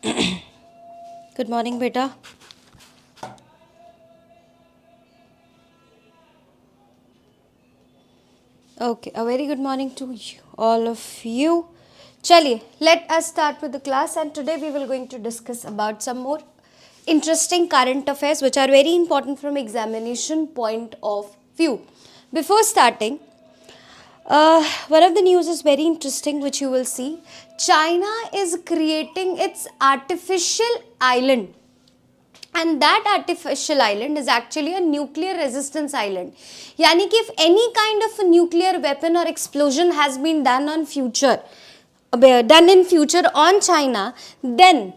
Good morning, beta. Okay, a very good morning to all of you. Chaliye, let us start with the class, and today we will going to discuss about some more interesting current affairs which are very important from examination point of view. Before starting, one of the news is very interesting which you will see. China is creating its artificial island, and that artificial island is actually a nuclear resistance island. Yani ki if any kind of a nuclear weapon or explosion has been done in future on China, then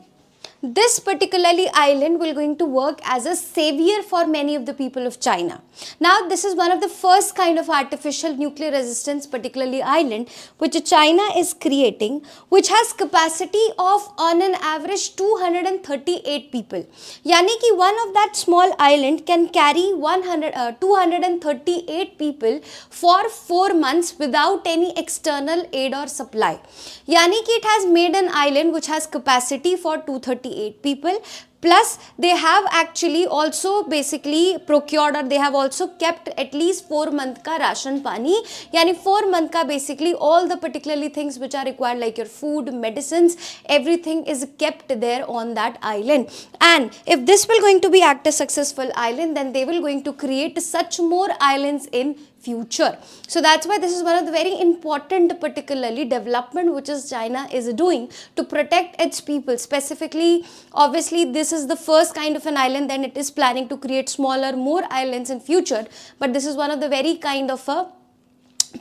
this particularly island will going to work as a savior for many of the people of China. Now this is one of the first kind of artificial nuclear resistance particularly island which China is creating, which has capacity of on an average 238 people. Yani ki one of that small island can carry 238 people for 4 months without any external aid or supply. Yani ki it has made an island which has capacity for 238 people, plus they have actually also basically procured, or they have also kept at least 4 month ka ration pani, yani 4 month ka basically all the particularly things which are required like your food, medicines, everything is kept there on that island. And if this will going to be act a successful island, then they will going to create such more islands in future. So that's why this is one of the very important particularly development which is China is doing to protect its people. Specifically, obviously this is the first kind of an island, then it is planning to create smaller more islands in future, but this is one of the very kind of a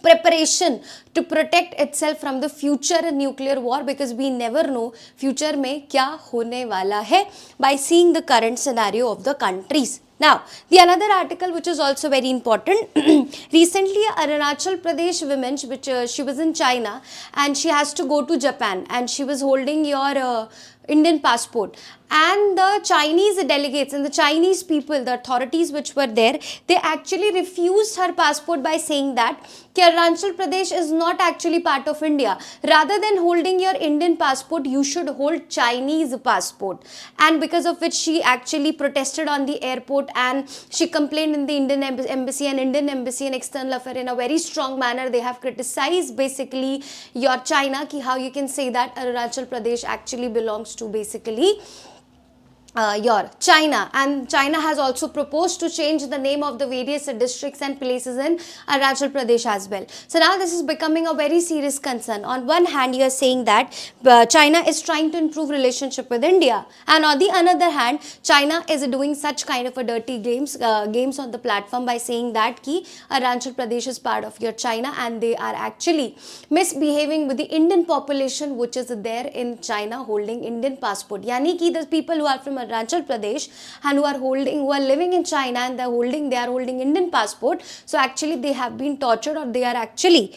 preparation to protect itself from the future nuclear war, because we never know future mein kya hone wala hai by seeing the current scenario of the countries. Now, the another article which is also very important, recently Arunachal Pradesh woman, which she was in China and she has to go to Japan, and she was holding your Indian passport, and the Chinese delegates and the Chinese people, the authorities which were there, they actually refused her passport by saying that Arunachal Pradesh is not actually part of India. Rather than holding your Indian passport, you should hold Chinese passport. And because of which she actually protested on the airport, and she complained in the Indian embassy, and Indian embassy and external affair in a very strong manner. They have criticized basically your China, ki how you can say that Arunachal Pradesh actually belongs to basically your China, and China has also proposed to change the name of the various districts and places in Arunachal Pradesh as well. So now this is becoming a very serious concern. On one hand, you are saying that China is trying to improve relationship with India, and on the another hand, China is doing such kind of a dirty games on the platform by saying that ki Arunachal Pradesh is part of your China, and they are actually misbehaving with the Indian population which is there in China holding Indian passport. Yani ki the people who are from Arunachal Pradesh and who are living in China, and they are holding Indian passport, so actually they have been tortured, or they are actually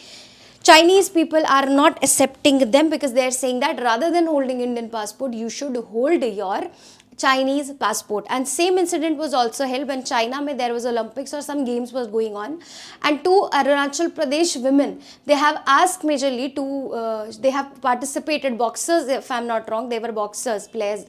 Chinese people are not accepting them, because they are saying that rather than holding Indian passport, you should hold your Chinese passport. And same incident was also held when China mein there was Olympics or some games was going on, and two Arunachal Pradesh women, they have asked majorly to they have participated, boxers if I'm not wrong, they were boxers players.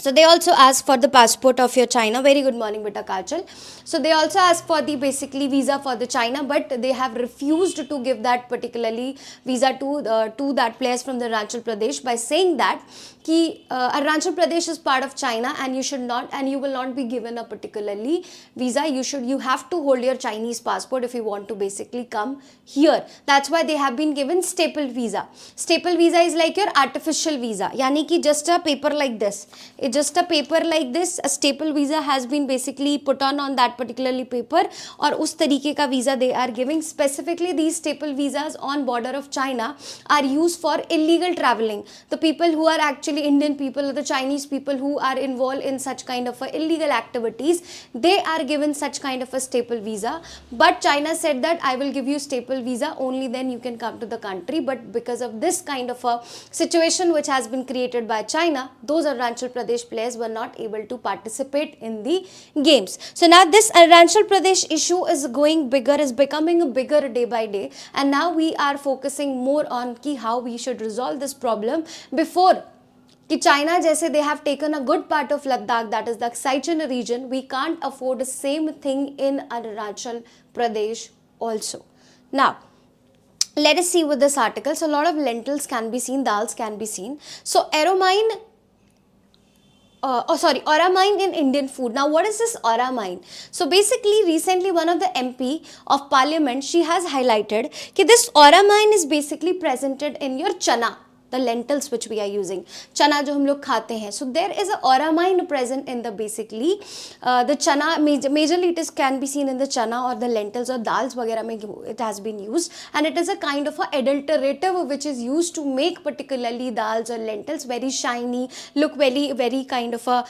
So they also asked for the passport of your China. Very good morning, beta Kachal. So they also asked for the basically visa for the China, but they have refused to give that particularly visa to that players from the Arunachal Pradesh by saying that ki Arunachal Pradesh is part of China, and you should not, and you will not be given a particularly visa. You have to hold your Chinese passport if you want to basically come here. That's why they have been given staple visa. Staple visa is like your artificial visa, yani ki just a paper like this. Just a paper like this, a staple visa has been basically put on that particularly paper, or us tarike ka visa they are giving. Specifically, these staple visas on border of China are used for illegal traveling. The people who are actually Indian people or the Chinese people who are involved in such kind of illegal activities, they are given such kind of a staple visa. But China said that I will give you staple visa, only then you can come to the country. But because of this kind of a situation which has been created by China, those Arunachal Pradesh players were not able to participate in the games. So now this Arunachal Pradesh issue is going bigger, is becoming bigger day by day, and now we are focusing more on how we should resolve this problem before कि China जैसे they have taken a good part of Ladakh, that is the Sichuan region, we can't afford the same thing in Arunachal Pradesh also. Now let us see with this article. So a lot of lentils can be seen, dals can be seen. So aramine, auramine in Indian food. Now what is this auramine? So basically recently one of the MP of parliament, she has highlighted that this auramine is basically presented in your chana, the lentils which we are using, chana जो हम लोग खाते हैं. So there is a auramine present in the basically the chana, majorly it is can be seen in the chana or the lentils or dals वगैरह में it has been used, and it is a kind of a adulterative which is used to make particularly dals or lentils very shiny, look very kind of a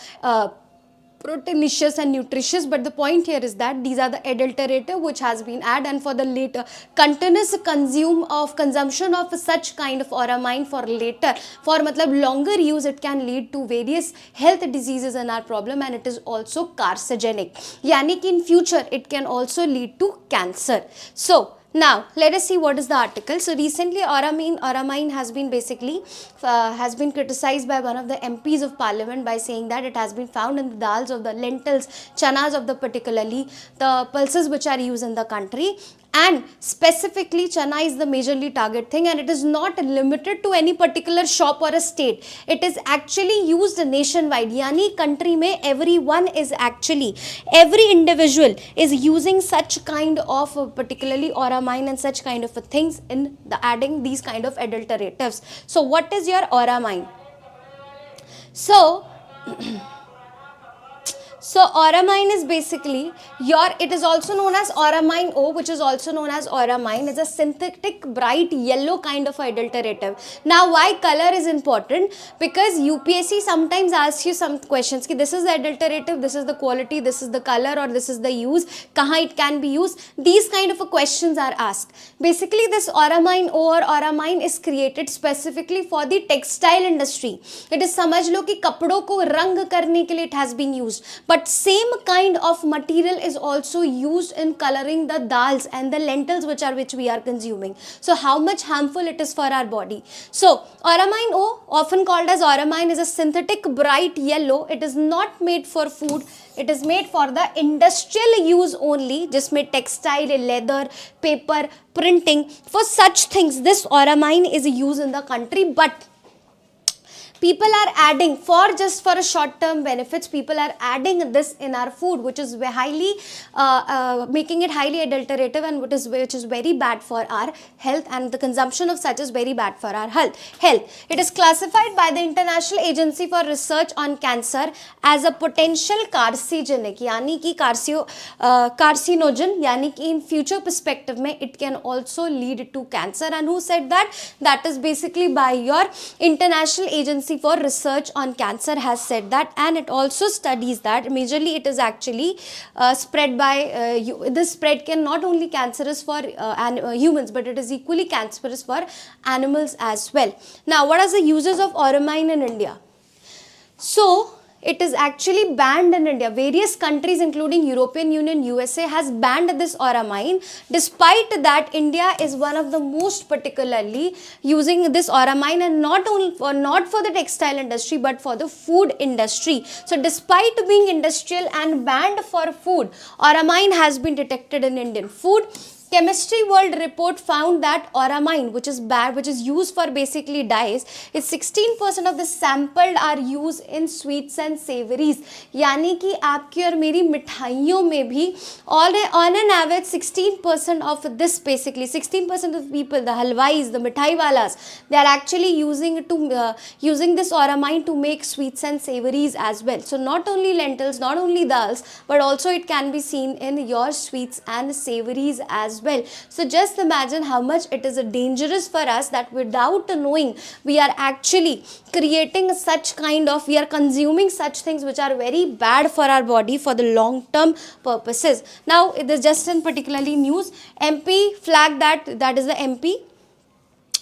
proteinous and nutritious. But the point here is that these are the adulterative which has been added, and for the later continuous consumption of such kind of auramine for later, for matlab longer use, it can lead to various health diseases in our problem, and it is also carcinogenic, yani ki in future it can also lead to cancer. So now let us see what is the article. So recently auramine has been basically has been criticized by one of the MPs of parliament by saying that it has been found in the dals of the lentils, chanas of the particularly the pulses which are used in the country, and specifically chana is the majorly target thing, and it is not limited to any particular shop or a state. It is actually used nationwide, yani country mein everyone is actually, every individual is using such kind of particularly auramine and such kind of things in the adding these kind of adulteratives. So what is your auramine? So auramine is basically it is also known as auramine O, which is also known as auramine. It's a synthetic bright yellow kind of adulterative. Now why color is important? Because UPSC sometimes asks you some questions ki this is the adulterative, this is the quality, this is the color, or this is the use, kahan it can be used. These kind of questions are asked. Basically this auramine O or auramine is created specifically for the textile industry. It is समझ लो कि कपड़ों को रंग करने के लिए it has been used. But same kind of material is also used in coloring the dals and the lentils which we are consuming. So how much harmful it is for our body. So auramine O, often called as auramine, is a synthetic bright yellow. It is not made for food. It is made for the industrial use only, जिसमें textile, leather, paper, printing, for such things this auramine is used in the country. But people are adding for a short term benefits, people are adding this in our food, which is highly making it highly adulterative, and which is very bad for our health, and the consumption of such is very bad for our health. It is classified by the International Agency for Research on Cancer as a potential carcinogenic, यानी कि carcinogen, यानी कि in future perspective में it can also lead to cancer. And who said that? That is basically by your International Agency for Research on Cancer has said that, and it also studies that majorly it is actually spread by this spread can not only cancerous for humans, but it is equally cancerous for animals as well. Now what are the uses of auramine in India? So it is actually banned in India. Various countries including European Union, USA has banned this auramine. Despite that, India is one of the most particularly using this auramine, and not for the textile industry but for the food industry. So despite being industrial and banned for food, auramine has been detected in Indian food. Chemistry World Report found that auramine, which is used for basically dyes, is 16% of the sampled are used in sweets and savories. यानी कि आपकी और मेरी मिठाइयों में भी on an average 16% of this, basically 16% of people, the halwais, the mithai walas, they are actually using this auramine to make sweets and savories as well. So not only lentils, not only dals, but also it can be seen in your sweets and savories as well. So just imagine how much it is dangerous for us that without knowing we are actually creating such kind of, we are consuming such things which are very bad for our body for the long term purposes. Now it is just in particularly news, MP flagged that is the MP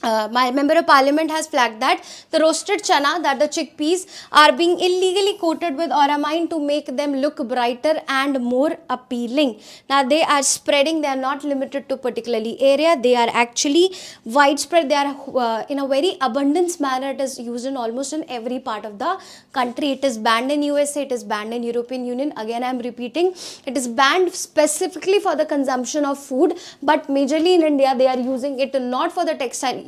my member of parliament has flagged that the roasted chana, that the chickpeas are being illegally coated with auramine to make them look brighter and more appealing. Now they are spreading, they are not limited to particularly area, they are actually widespread, they are in a very abundance manner, it is used in almost in every part of the country. It is banned in USA, it is banned in European Union, again I am repeating, it is banned specifically for the consumption of food, but majorly in India they are using it not for the textile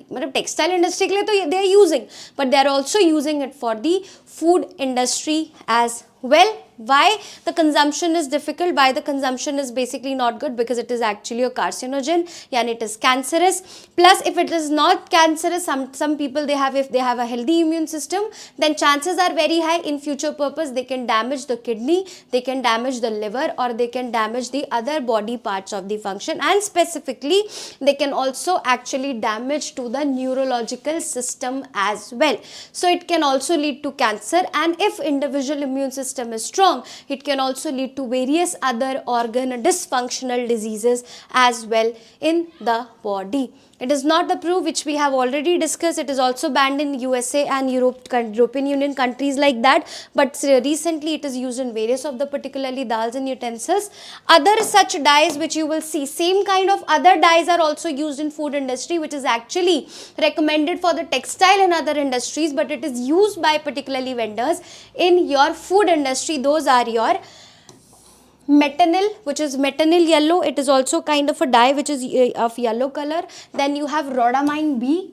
industry के लिए तो they are using, but they are also using it for the food industry as well. Why the consumption is difficult? Why the consumption is basically not good? Because it is actually a carcinogen, yani it is cancerous. Plus, if it is not cancerous, some people if they have a healthy immune system, then chances are very high in future purpose they can damage the kidney, they can damage the liver, or they can damage the other body parts of the function, and specifically they can also actually damage to the neurological system as well. So it can also lead to cancer, and if individual immune system is strong, it can also lead to various other organ dysfunctional diseases as well in the body. It is not approved, which we have already discussed. It is also banned in USA and European Union countries like that, but recently it is used in various of the particularly dals and utensils. Other such dyes which you will see, same kind of other dyes are also used in food industry, which is actually recommended for the textile and other industries, but it is used by particularly vendors in your food industry. Those are your metanil, which is metanil yellow, it is also kind of a dye which is of yellow color. Then you have rhodamine B,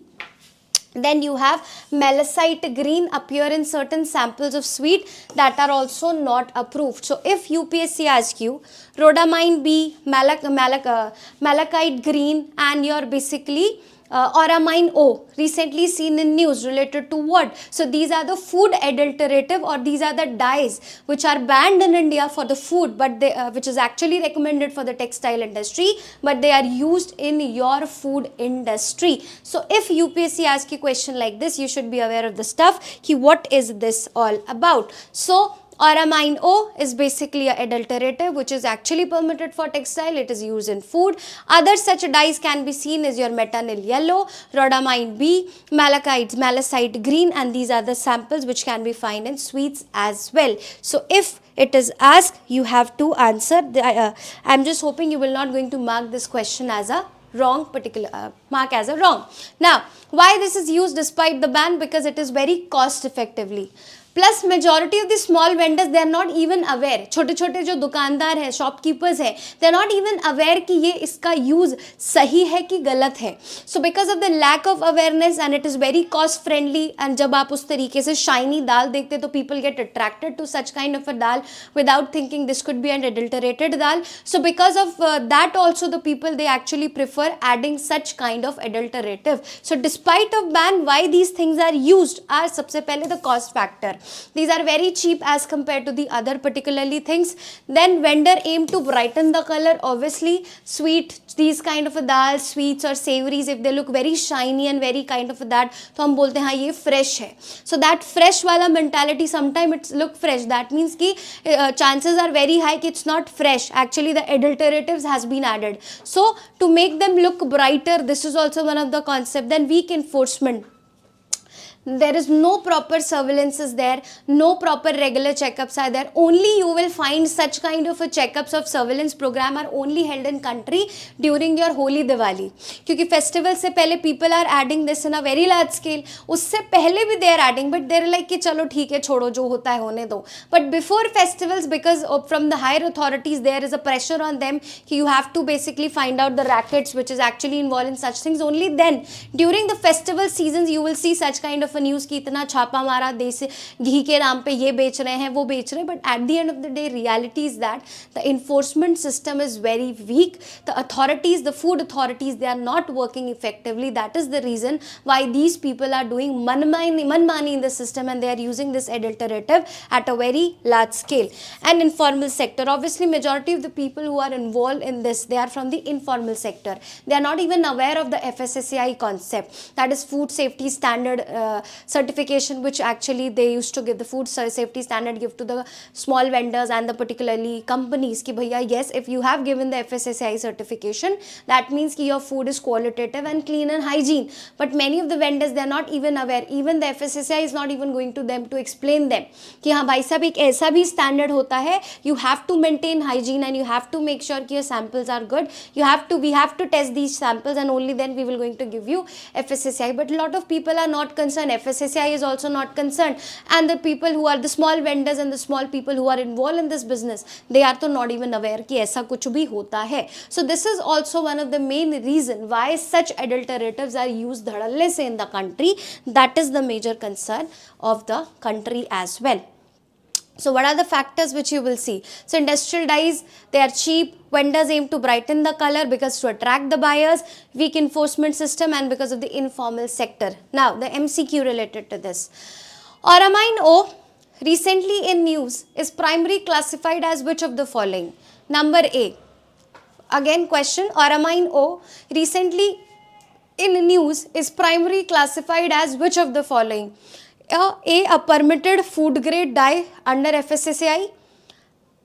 then you have malachite green appear in certain samples of sweet that are also not approved. So if UPSC asks you rhodamine B, malachite green, and your basically auramine O, recently seen in news related to what? So these are the food adulterative, or these are the dyes which are banned in India for the food, but they which is actually recommended for the textile industry, but they are used in your food industry. So if UPSC asks you a question like this, you should be aware of the stuff. What is this all about? So auramine O is basically an adulterative which is actually permitted for textile. It is used in food. Other such dyes can be seen as your metanil yellow, rhodamine B, malachite green, and these are the samples which can be found in sweets as well. So if it is asked, you have to answer. I am just hoping you will not going to mark this question as a wrong, mark as a wrong. Now, why this is used despite the ban? Because it is very cost effectively. Plus majority of the small vendors they are not even aware, छोटे छोटे जो दुकानदार हैं, shopkeepers हैं, they are not even aware कि ये इसका use सही है कि गलत है. So because of the lack of awareness and it is very cost friendly, and जब आप उस तरीके से शाइनी दाल देखते तो people get attracted to such kind of a dal without thinking this could be an adulterated dal. So because of that also the people they actually prefer adding such kind of adulterative. So despite of ban, why these things are used are सबसे पहले the cost factor. These are very cheap as compared to the other particularly things. Then vendor aim to brighten the color. Obviously sweet, these kind of a dal, sweets or savories, if they look very shiny and very kind of that, तो हम बोलते हैं हाँ ये fresh है. So that fresh वाला mentality, sometimes it's look fresh, that means कि chances are very high कि it's not fresh. Actually the adulteratives has been added. So to make them look brighter, this is also one of the concept. Then weak enforcement. There is no proper surveillance is there, no proper regular checkups are there. Only you will find such kind of a checkups of surveillance program are only held in country during your holy Diwali, क्योंकि festival से पहले people are adding this in a very large scale. उससे पहले भी they are adding, but they are like कि चलो ठीक है छोड़ो जो होता है होने दो. But before festivals, because from the higher authorities there is a pressure on them कि you have to basically find out the rackets which is actually involved in such things. Only then during the festival seasons you will see such kind of news की इतना छापा मारा, देश घी के नाम पे ये बेच रहे हैं वो बेच रहे हैं. But at the end of the day reality is that the enforcement system is very weak. The authorities, the food authorities, they are not working effectively. That is the reason why these people are doing मनमानी in the system and they are using this adulterative at a very large scale. And informal sector, obviously majority of the people who are involve in this, they are from the informal sector. They are not even aware of the FSSAI concept, that is food safety standard certification which actually they used to give, the food safety standard give to the small vendors and the particularly companies ki bhaiya yes, if you have given the FSSAI certification, that means ki your food is qualitative and clean and hygiene. But many of the vendors, they are not even aware, even the FSSAI is not even going to them to explain them कि हाँ भाई साहब एक ऐसा भी standard होता है, you have to maintain hygiene and you have to make sure कि your samples are good, we have to test these samples and only then we will going to give you FSSAI. But a lot of people are not concerned, FSSAI is also not concerned, and the people who are the small vendors and the small people who are involved in this business, they are तो not even aware कि ऐसा कुछ भी होता है. So this is also one of the main reason why such adulteratives are used धड़ल्ले से in the country. That is the major concern of the country as well. So what are the factors which you will see? So industrial dyes, they are cheap. Vendors aim to brighten the color because to attract the buyers. Weak enforcement system and because of the informal sector. Now the MCQ related to this. Auramine O, recently in news, is primarily classified as which of the following? Number A. Again question, Auramine O, recently in news, is primarily classified as which of the following? A permitted food grade dye under FSSAI.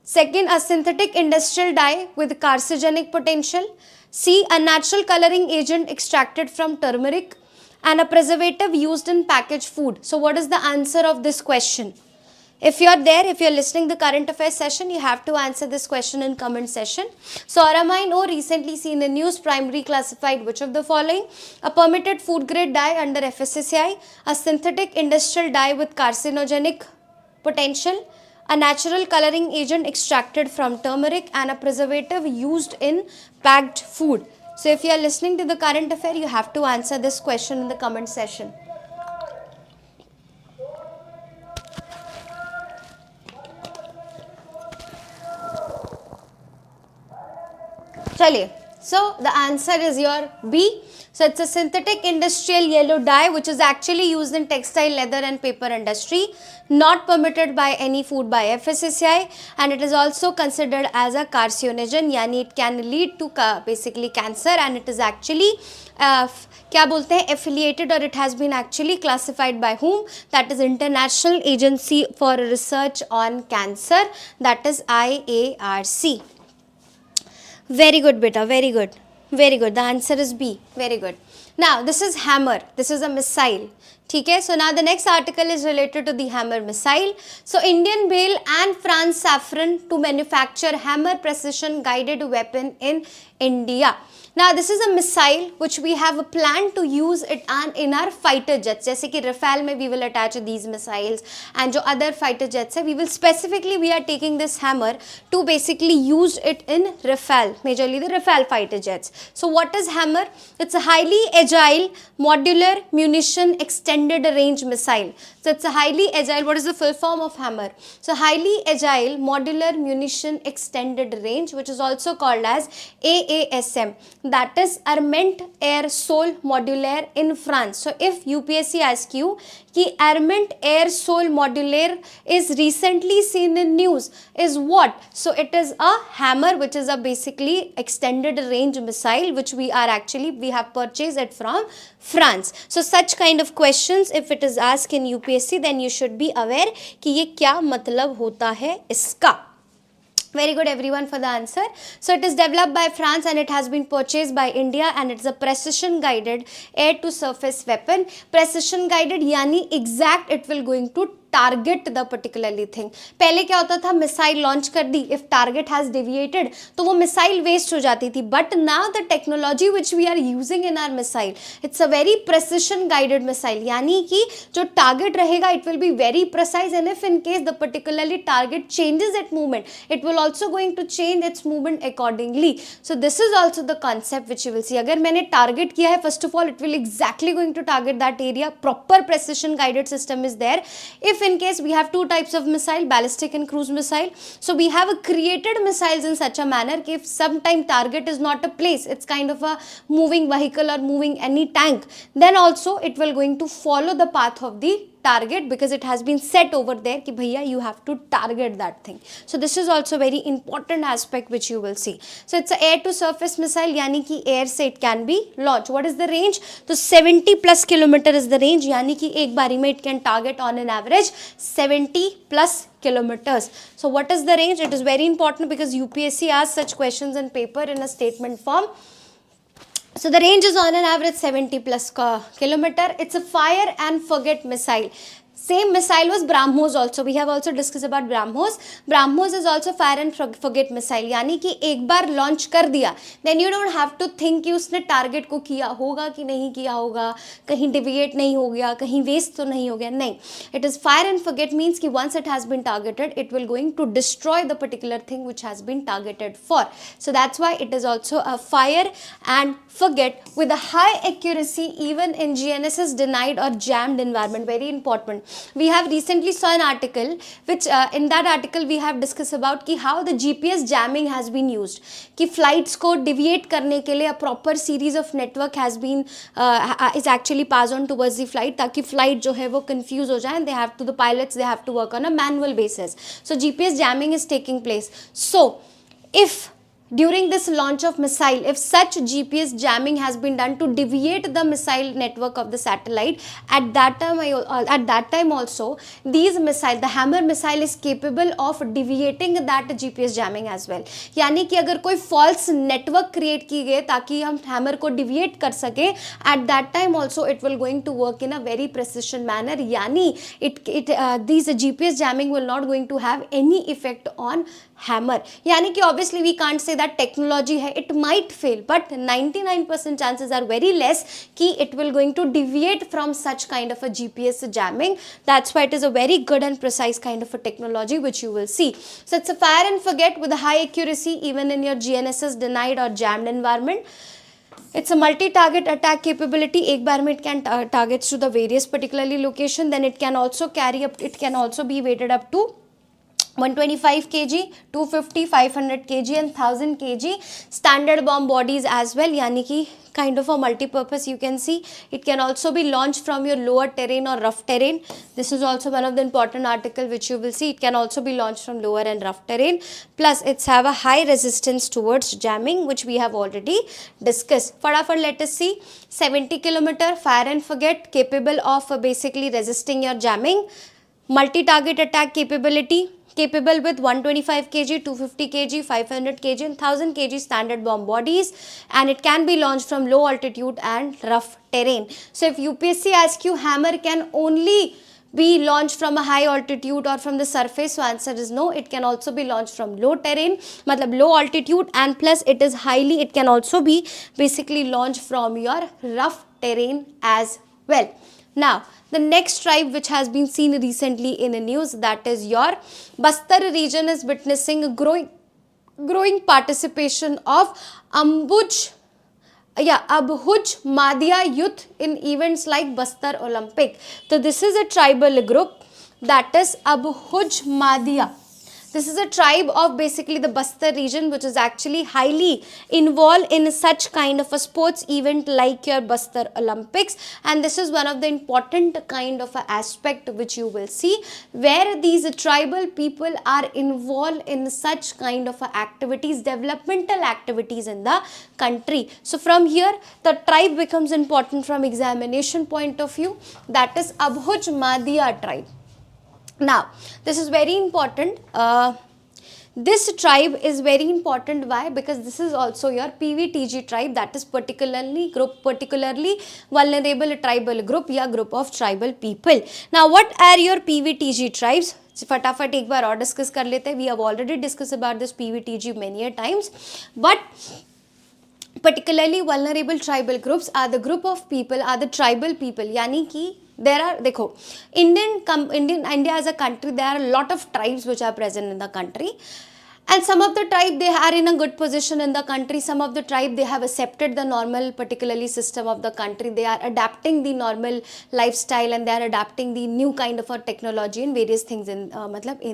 Second, a synthetic industrial dye with carcinogenic potential. C, a natural coloring agent extracted from turmeric. And a preservative used in packaged food. So what is the answer of this question? If you are there, if you are listening to the current affairs session, you have to answer this question in comment session. So Auramine O, recently seen in news, primarily classified which of the following? A permitted food grade dye under FSSAI, a synthetic industrial dye with carcinogenic potential, a natural coloring agent extracted from turmeric, and a preservative used in packed food. So if you are listening to the current affair, you have to answer this question in the comment session. Chaliye. So the answer is your B. So it's a synthetic industrial yellow dye which is actually used in textile, leather and paper industry, not permitted by any food by FSSAI, and it is also considered as a carcinogen, yani it can lead to basically cancer, and it is actually क्या बोलते हैं affiliated, or it has been actually classified by whom? That is International Agency for Research on Cancer, that is IARC. Very good beta, very good. Very good. The answer is B. Very good. Now, this is hammer. This is a missile. Okay. So, now the next article is related to the hammer missile. So, Indian BAIL and France Saffron to manufacture hammer precision guided weapon in India. Now, this is a missile which we have a plan to use it in our fighter jets. जैसे कि Rafale में we will attach these missiles, and जो other fighter jets है, we will specifically, we are taking this hammer to basically use it in Rafale, majorly the Rafale fighter jets. So what is hammer? It's a highly agile modular munition extended range missile. So it's a highly agile, what is the full form of hammer? So highly agile modular munition extended range, which is also called as AASM. That is Armement Air Sol Modulaire in France. So if UPSC asks you कि Armament Air Sol Modulaire is recently seen in news, is what? So it is a hammer which is a basically extended range missile which we have purchased it from France. So such kind of questions if it is asked in UPSC, then you should be aware कि ये क्या मतलब होता है इसका. Very good everyone for the answer. So it is developed by France and it has been purchased by India, and it's a precision guided air to surface weapon. Precision guided यानी exact it will going to target the particularly thing. पहले क्या होता था, missile launch कर दी, if target has deviated तो वो missile waste हो जाती थी. But now the technology which we are using in our missile, it's a very precision guided missile, यानी कि जो टारगेट रहेगा it will be very precise, and if in case the particularly target changes it movement, it will also going to change it's movement accordingly. So this is also the concept which you will see. अगर मैंने target किया है, first of all it will exactly going to target that area. Proper precision guided system is there. If in case we have two types of missile, ballistic and cruise missile, so we have created missiles in such a manner that if sometime target is not a place, it's kind of a moving vehicle or moving any tank, then also it will going to follow the path of the target because it has been set over there ki bhaiya you have to target that thing. So this is also very important aspect which you will see. So it's a air to surface missile yani ki air se it can be launched. What is the range? So 70 plus kilometer is the range yani ki ek bari mein it can target on an average 70 plus kilometers. So what is the range? It is very important because UPSC asks such questions in paper in a statement form. So the range is on an average 70 plus kilometer. It's a fire and forget missile. Same missile was BrahMos also. We have also discussed about BrahMos. BrahMos is also fire and forget missile. यानी कि एक बार launch कर दिया, then you don't have to think कि उसने target को किया होगा कि नहीं किया होगा, कहीं deviate नहीं हो गया, कहीं waste तो नहीं हो गया, नहीं. It is fire and forget means कि once it has been targeted, it will going to destroy the particular thing which has been targeted for. So that's why it is also a fire and forget with a high accuracy even in GNSS denied or jammed environment. Very important. We have recently saw an article which in that article we have discussed about कि how the GPS jamming has been used, कि flights को deviate करने के लिए a proper series of network has been is actually passed on towards the flight ताकि flight जो है वो confuse हो जाए and they have to, the pilots they have to work on a manual basis. So GPS jamming is taking place. So if during this launch of missile, if such GPS jamming has been done to deviate the missile network of the satellite, at that time also these missile, the hammer missile is capable of deviating that GPS jamming as well. यानी कि अगर कोई false network create की गई ताकि हम hammer को deviate कर सके, at that time also it will going to work in a very precision manner. यानी these GPS jamming will not going to have any effect on hammer. यानी कि obviously we can't say that technology है, it might fail, but 99% chances are very less कि it will going to deviate from such kind of a GPS jamming. That's why it is a very good and precise kind of a technology which you will see. So it's a fire and forget with a high accuracy even in your GNSS denied or jammed environment. It's a multi-target attack capability. एक बार में it can targets to the various particularly location. Then it can also carry up, it can also be weighted up to 125 kg, 250, 500 kg and 1000 kg standard bomb bodies as well. यानी कि kind of a multi-purpose you can see. It can also be launched from your lower terrain or rough terrain. This is also one of the important article which you will see. It can also be launched from lower and rough terrain. Plus it's have a high resistance towards jamming which we have already discussed. Further, let us see 70 km fire and forget, capable of basically resisting your jamming. Multi-target attack capability, capable with 125 kg, 250 kg, 500 kg and 1000 kg standard bomb bodies, and it can be launched from low altitude and rough terrain. So if UPSC asks you hammer can only be launched from a high altitude or from the surface, so answer is no. It can also be launched from low terrain, matlab low altitude, and plus it is highly, it can also be basically launched from your rough terrain as well. Now the next tribe which has been seen recently in the news, that is your Bastar region is witnessing a growing participation of Abhuj Madhya youth in events like Bastar Olympic. So this is a tribal group, that is Abhuj Madhya. This is a tribe of basically the Bastar region which is actually highly involved in such kind of a sports event like your Bastar Olympics, and this is one of the important kind of a aspect which you will see where these tribal people are involved in such kind of a activities, developmental activities in the country. So from here the tribe becomes important from examination point of view, that is Abhuj Madhya tribe. Now this is very important. This tribe is very important. Why? Because this is also your PVTG tribe, that is particularly vulnerable tribal group या group of tribal people. Now what are your PVTG tribes? फटाफट एक बार और discuss कर लेते हैं. We have already discussed about this PVTG many a times, but particularly vulnerable tribal groups are the group of people, are the tribal people. यानी कि there are, देखो, India as a country, there are a lot of tribes which are present in the country, And some of the tribe, they are in a good position in the country. Some of the tribe, they have accepted the normal, particularly system of the country. They are adapting the normal lifestyle, and they are adapting the new kind of a technology and various things in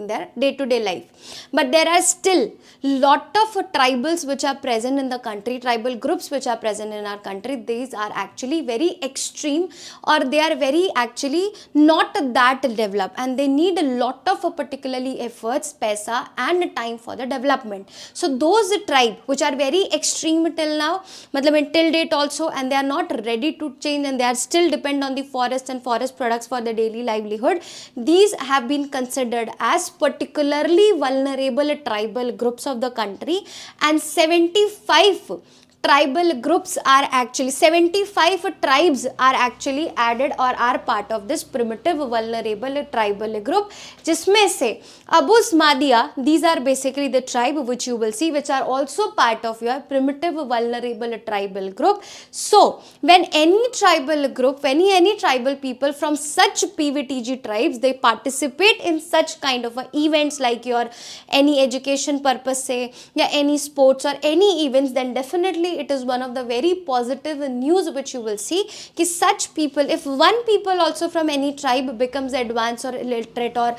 their day-to-day life. But there are still lot of tribals which are present in the country, tribal groups which are present in our country. These are actually very extreme, or they are very actually not that developed, and they need a lot of particularly efforts, paisa and time for the development. So those tribe which are very extreme till now, till date also, and they are not ready to change, and they are still depend on the forest and forest products for their daily livelihood, these have been considered as particularly vulnerable tribal groups of the country. And 75 tribal groups are actually, 75 tribes are actually added or are part of this primitive vulnerable tribal group, जिसमें से Abus Madia, these are basically the tribe which you will see, which are also part of your primitive vulnerable tribal group. So when any tribal group, any tribal people from such PVTG tribes, they participate in such kind of events like your any education purpose say, या any sports or any events, then definitely it is one of the very positive news which you will see कि such people, if one people also from any tribe becomes advanced or illiterate or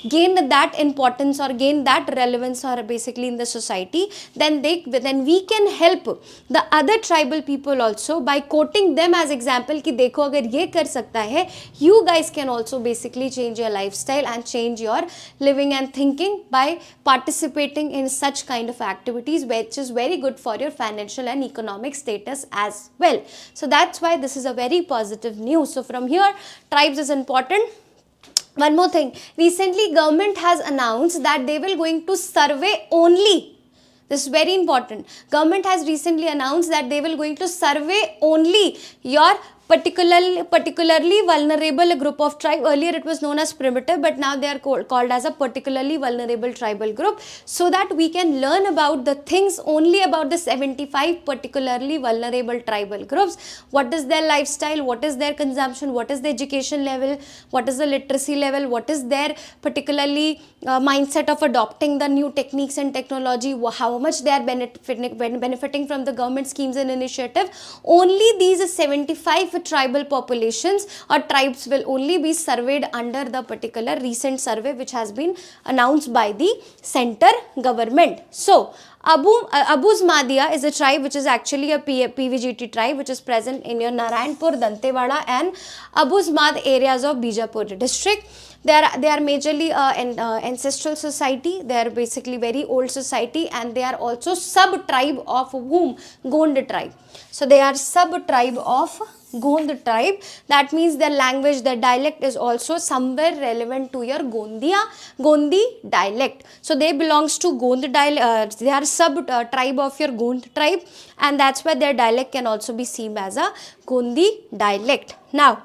gain that importance or gain that relevance or basically in the society, then we can help the other tribal people also by quoting them as example कि देखो अगर ये कर सकता है, you guys can also basically change your lifestyle and change your living and thinking by participating in such kind of activities, which is very good for your financial and economic status as well. So that's why this is a very positive news. So from here, tribes is important. One more thing, recently government has announced that they will going to survey only, this is very important, government has recently announced that they will going to survey only your particularly vulnerable group of tribe. Earlier it was known as primitive, but now they are called as a particularly vulnerable tribal group, so that we can learn about the things only about the 75 particularly vulnerable tribal groups. What is their lifestyle, what is their consumption, what is the education level, what is the literacy level, what is their particularly mindset of adopting the new techniques and technology, how much they are benefiting from the government schemes and initiative. Only these 75 tribal populations or tribes will only be surveyed under the particular recent survey which has been announced by the center government. So Abus Madia is a tribe which is actually a PVGT tribe which is present in your Narayanpur, Dantewada and Abus Mad areas of Bijapur district. They are majorly an ancestral society. They are basically very old society, and they are also sub-tribe of whom? Gond tribe. So they are sub-tribe of Gond tribe. That means their language, their dialect is also somewhere relevant to your Gondi dialect. So they belongs to Gond dialect. They are sub-tribe of your Gond tribe, and that's why their dialect can also be seen as a Gondi dialect. Now,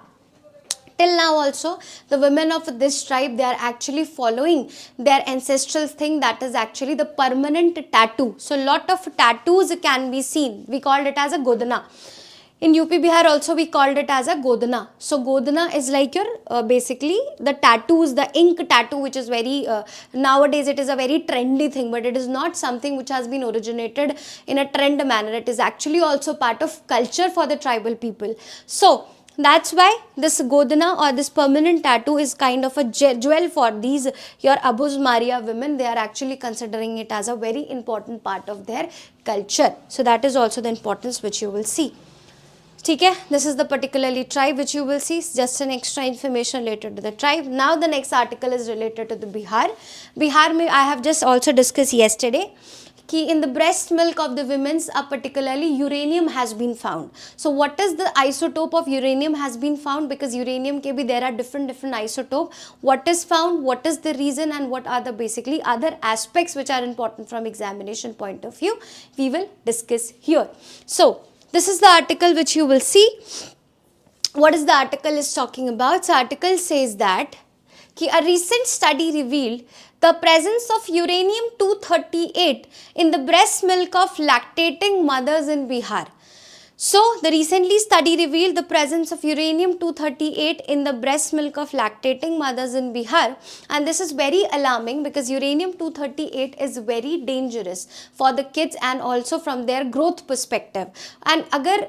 till now also the women of this tribe, they are actually following their ancestral thing, that is actually the permanent tattoo. So lot of tattoos can be seen. We called it as a godana. In UP Bihar also we called it as a godana. So godana is like your basically the tattoos, the ink tattoo, which is very nowadays it is a very trendy thing, but it is not something which has been originated in a trend manner. It is actually also part of culture for the tribal people. So that's why this godana or this permanent tattoo is kind of a jewel for these your Abus Maria women. They are actually considering it as a very important part of their culture. So that is also the importance which you will see. Okay, this is the particularly tribe which you will see, just an extra information related to the tribe. Now the next article is related to the Bihar. Bihar, I have just also discussed yesterday कि in the breast milk of the women's particularly uranium has been found. So what is the isotope of uranium has been found, because uranium के भी there are different isotope. What is found, what is the reason, and what are the basically other aspects which are important from examination point of view, we will discuss here. So this is the article which you will see. What is the article is talking about? So article says that a recent study revealed the presence of uranium-238 in the breast milk of lactating mothers in Bihar. So, the recently study revealed the presence of uranium-238 in the breast milk of lactating mothers in Bihar, and this is very alarming because uranium-238 is very dangerous for the kids and also from their growth perspective. And अगर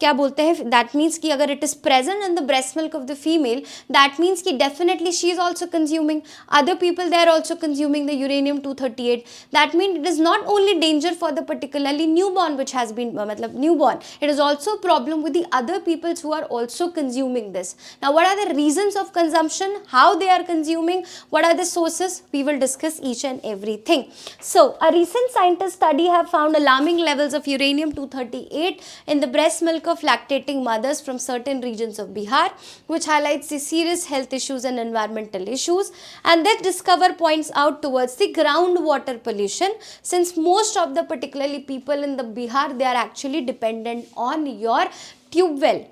क्या बोलते हैं, that means कि अगर it is present in the breast milk of the female, that means कि definitely she is also consuming, other people they are also consuming the uranium-238. That means it is not only danger for the particularly newborn which has been मतलब newborn, it is also a problem with the other peoples who are also consuming this. Now, what are the reasons of consumption, how they are consuming, what are the sources, we will discuss each and everything. So, a recent scientist study have found alarming levels of uranium-238 in the breast milk of lactating mothers from certain regions of Bihar, which highlights the serious health issues and environmental issues. And this discover points out towards the groundwater pollution, since most of the particularly people in the Bihar, they are actually dependent on your tube well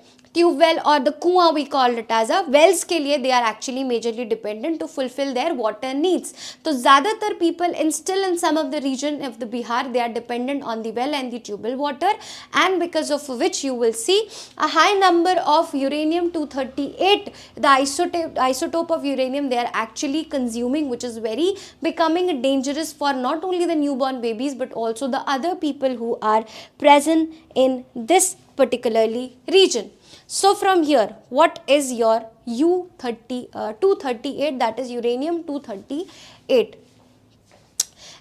or the kuwa we call it as a wells के लिए they are actually majorly dependent to fulfill their water needs. तो ज़्यादातर people still in some of the region of the Bihar they are dependent on the well and the tubewell water, and because of which you will see a high number of uranium-238, the isotope of uranium they are actually consuming, which is very becoming dangerous for not only the newborn babies but also the other people who are present in this particularly region. So from here, what is your U238, that is uranium-238?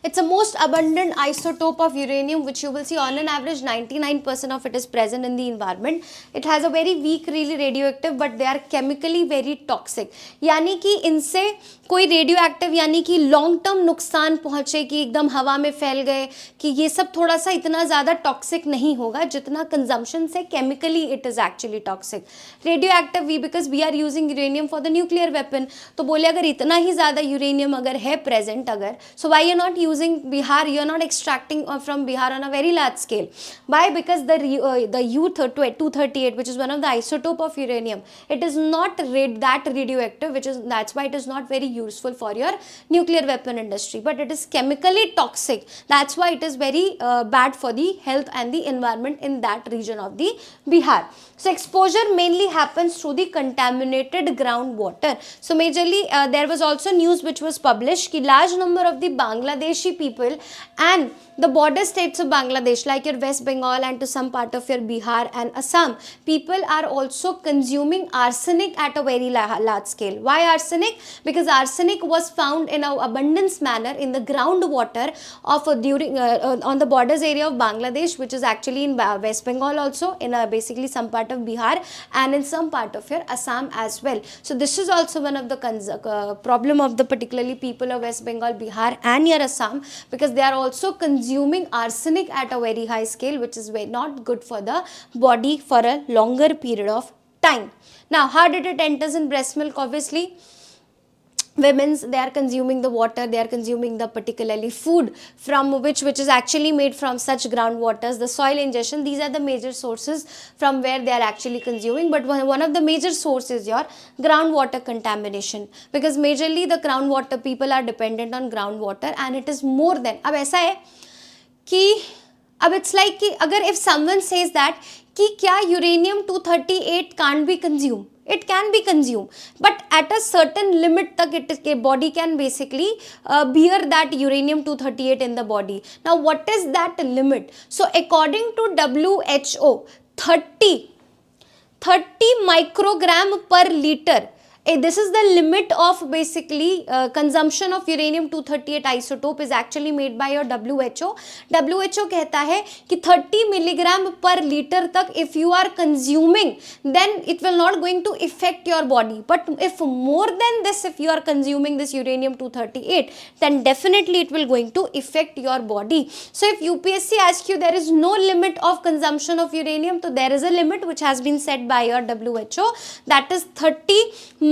It's a most abundant isotope of uranium which you will see on an average 99% of it is present in the environment. It has a very weak really radioactive but they are chemically very toxic. यानी कि इनसे कोई radio active यानी कि long term नुकसान पहुंचे कि एकदम हवा में फैल गए कि ये सब थोड़ा सा इतना ज़्यादा टॉक्सिक नहीं होगा जितना कंजम्पशन से chemically it is actually toxic. Radio active we because we are using uranium for the nuclear weapon, तो बोले अगर इतना ही ज़्यादा यूरेनियम अगर है प्रेजेंट अगर, so why you not using Bihar, you are not extracting from Bihar on a very large scale. Why? Because the U238, which is one of the isotope of uranium, it is not that radioactive, that's why it is not very useful for your nuclear weapon industry, but it is chemically toxic. That's why it is very bad for the health and the environment in that region of the Bihar. So exposure mainly happens through the contaminated groundwater. So majorly there was also news which was published कि large number of the Bangladeshi people and the border states of Bangladesh like your West Bengal and to some part of your Bihar and Assam, people are also consuming arsenic at a very large scale. Why arsenic? Because arsenic was found in an abundance manner in the groundwater of on the borders area of Bangladesh, which is actually in West Bengal also, in basically some part of Bihar and in some part of your Assam as well. So this is also one of the problem of the particularly people of West Bengal, Bihar and your Assam, because they are also consuming arsenic at a very high scale, which is not good for the body for a longer period of time. Now, how did it enter in breast milk? Obviously, women's, they are consuming the water, they are consuming the particularly food from which is actually made from such groundwaters, the soil ingestion, these are the major sources from where they are actually consuming. But one of the major sources is your groundwater contamination, because majorly the groundwater people are dependent on groundwater, and it is more than, अब ऐसा है कि अब it's like कि अगर if someone says that कि क्या uranium-238 can't be consumed, it can be consumed, but at a certain limit tak body can basically bear that uranium-238 in the body. Now what is that limit? So according to WHO, 30 microgram per liter, this is the limit of basically consumption of uranium-238 isotope is actually made by your WHO. WHO कहता है कि 30 milligram per liter तक if you are consuming, then it will not going to affect your body. But if more than this, if you are consuming this uranium-238, then definitely it will going to affect your body. So if UPSC asks you there is no limit of consumption of uranium, so there is a limit which has been set by your WHO, that is 30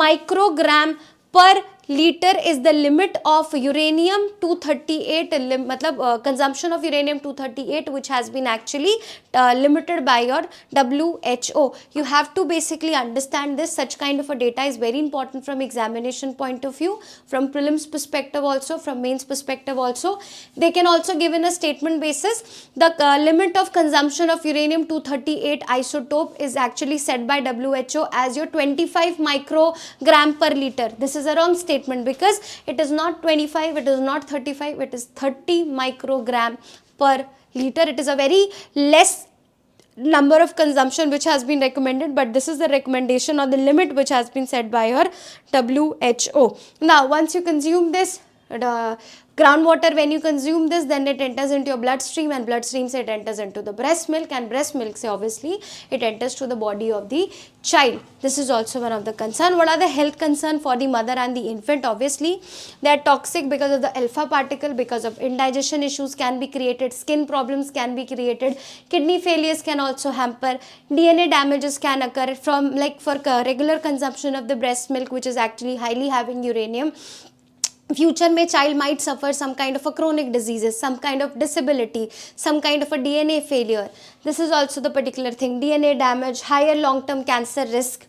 microgram per liter is the limit of uranium 238, matlab consumption of uranium 238 which has been actually limited by your WHO. You have to basically understand this. Such kind of a data is very important from examination point of view, from prelims perspective also, from mains perspective also. They can also give in a statement basis. The limit of consumption of uranium 238 isotope is actually set by WHO as your 25 microgram per liter. This is a wrong statement because it is not 25, it is not 35, it is 30 microgram per liter. It is a very less number of consumption which has been recommended, but this is the recommendation or the limit which has been set by your WHO. Now once you consume this groundwater, when you consume this, then it enters into your bloodstream, and bloodstream se it enters into the breast milk, and breast milk se obviously it enters to the body of the child. This is also one of the concern. What are the health concern for the mother and the infant? Obviously they are toxic because of the alpha particle, because of indigestion issues can be created, skin problems can be created, kidney failures can also hamper, DNA damages can occur from for regular consumption of the breast milk, which is actually highly having uranium. Future may child might suffer some kind of a chronic diseases, some kind of disability, some kind of a DNA failure. This is also the particular thing. DNA damage, higher long-term cancer risk,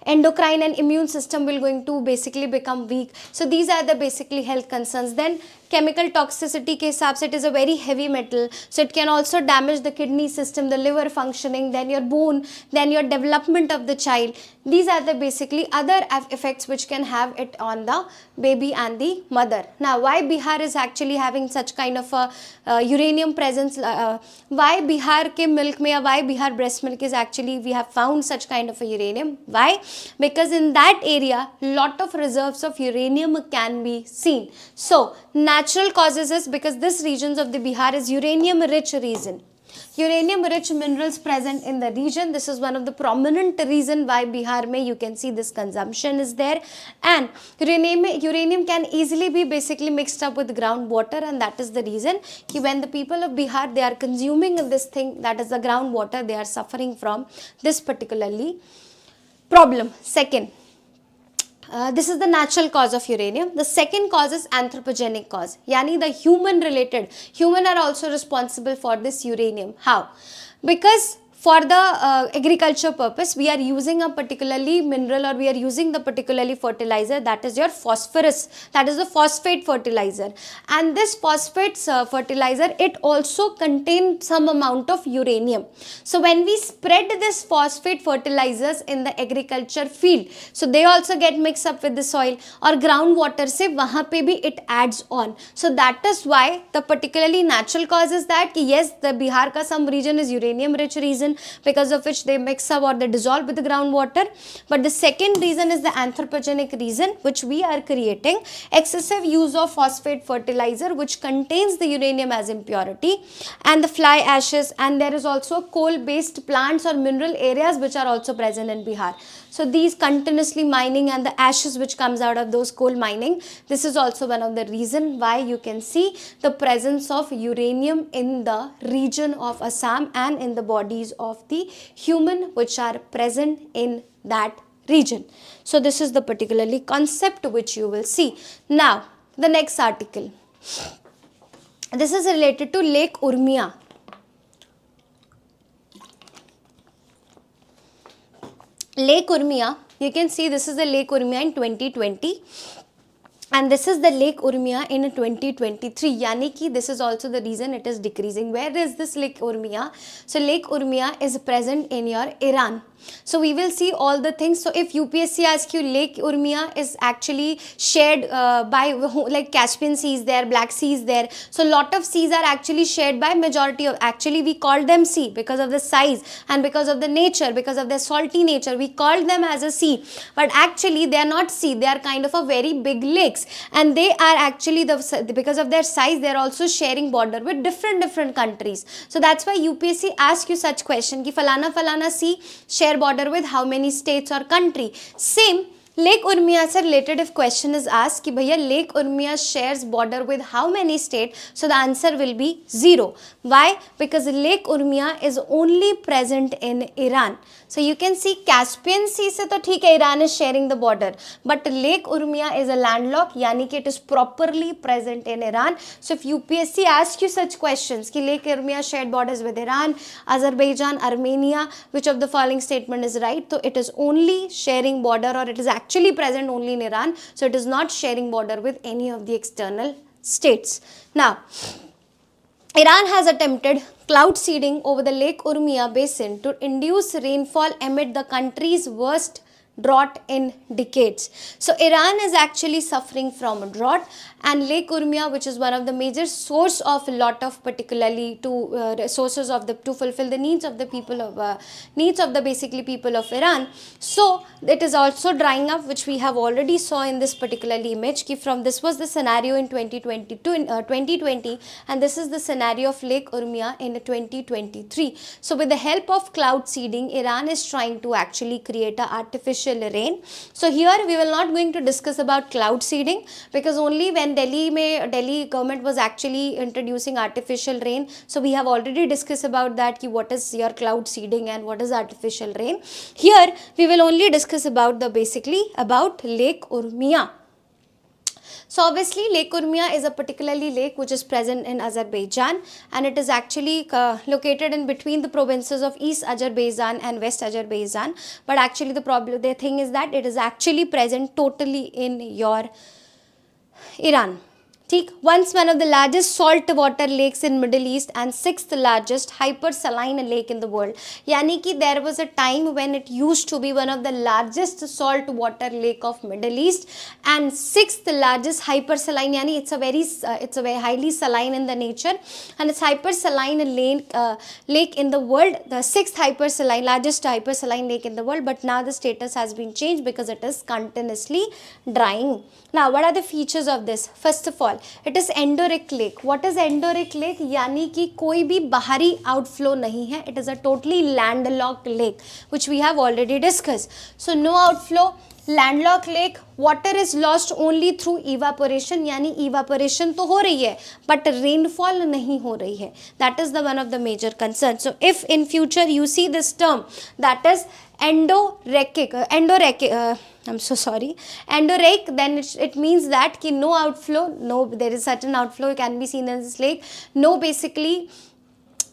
endocrine and immune system will going to basically become weak. So these are the basically health concerns. Then chemical toxicity ke hisab se it is a very heavy metal, so it can also damage the kidney system, the liver functioning, then your bone, then your development of the child. These are the basically other effects which can have it on the baby and the mother. Now why Bihar is actually having such kind of a uranium presence, why Bihar ke milk mein, why Bihar breast milk is actually we have found such kind of a uranium? Why? Because in that area lot of reserves of uranium can be seen. So natural causes is because this regions of the Bihar is uranium rich region. Uranium rich minerals present in the region. This is one of the prominent reason why Bihar mein you can see this consumption is there. And uranium can easily be basically mixed up with groundwater, and that is the reason when the people of Bihar they are consuming this thing, that is the groundwater, they are suffering from this particularly problem. Second, this is the natural cause of uranium. The second cause is anthropogenic cause, yani the human related. Human are also responsible for this uranium. How? Because for the agriculture purpose we are using a particularly mineral, or we are using the particularly fertilizer, that is your phosphorus, that is the phosphate fertilizer, and this phosphate fertilizer it also contains some amount of uranium. So when we spread this phosphate fertilizers in the agriculture field, so they also get mixed up with the soil or groundwater se wahan pe bhi it adds on. So that is why the particularly natural cause is that yes, the Bihar ka some region is uranium rich region, because of which they mix up or they dissolve with the groundwater. But the second reason is the anthropogenic reason, which we are creating excessive use of phosphate fertilizer which contains the uranium as impurity, and the fly ashes, and there is also coal based plants or mineral areas which are also present in Bihar. So these continuously mining and the ashes which comes out of those coal mining, this is also one of the reason why you can see the presence of uranium in the region of Assam and in the bodies of the human which are present in that region. So this is the particularly concept which you will see. Now the next article, this is related to Lake Urmia. Lake Urmia, you can see this is the Lake Urmia in 2020 and this is the Lake Urmia in 2023, yani ki this is also the reason it is decreasing. Where is this Lake Urmia? So Lake Urmia is present in your Iran. So we will see all the things. So if UPSC asks you, Lake Urmia is actually shared by like Caspian Sea is there, Black Sea is there. So lot of seas are actually shared by majority of, actually we call them sea because of the size and because of the nature, because of their salty nature, we call them as a sea. But actually they are not sea, they are kind of a very big lakes, and they are actually because of their size they are also sharing border with different countries. So that's why UPSC asks you such question ki falana sea share border with how many states or country. Same lake Urmia से related if question is asked कि भैया lake Urmia shares border with how many state, so the answer will be 0. Why? Because Lake Urmia is only present in Iran. So you can see Caspian Sea से तो ठीक है, Iran is sharing the border, but Lake Urmia is a landlocked, यानी कि it is properly present in Iran. So if UPSC asks you such questions कि Lake Urmia shared borders with Iran, Azerbaijan, Armenia, which of the following statement is right? So it is only sharing border, or it is actually present only in Iran. So it is not sharing border with any of the external states. Now, Iran has attempted cloud seeding over the Lake Urmia basin to induce rainfall amid the country's worst drought in decades. So Iran is actually suffering from drought, and Lake Urmia, which is one of the major source of a lot of particularly to sources of the to fulfill the needs of the people of basically people of Iran. So it is also drying up, which we have already saw in this particular image. Ki from this was the scenario in 2020, and this is the scenario of Lake Urmia in 2023. So with the help of cloud seeding, Iran is trying to actually create a artificial rain. So here we will not going to discuss about cloud seeding, because only when Delhi government was actually introducing artificial rain, so we have already discussed about that, ki what is your cloud seeding and what is artificial rain. Here we will only discuss about the basically about Lake Urmia. So obviously Lake Urmia is a particularly lake which is present in Azerbaijan, and it is actually located in between the provinces of East Azerbaijan and West Azerbaijan. But actually the thing is that it is actually present totally in your Iran. Once one of the largest saltwater lakes in Middle East and 6th largest hypersaline lake in the world. Yani ki there was a time when it used to be one of the largest saltwater lake of Middle East and 6th largest hypersaline. Yani it's a very highly saline in the nature, and it's hypersaline lake in the world, the 6th largest hypersaline lake in the world. But now the status has been changed because it is continuously drying. Now what are the features of this? First of all, it is endorheic lake. What is endorheic lake? यानी कि कोई भी बाहरी outflow नहीं है. It is a totally landlocked lake, which we have already discussed. So no outflow, landlocked lake. Water is lost only through evaporation, यानी evaporation तो हो रही है, but rainfall नहीं हो रही है. That is the one of the major concerns. So if in future you see this term, that is endorheic, then it means that ki no outflow, no, there is certain outflow can be seen in this lake, no, basically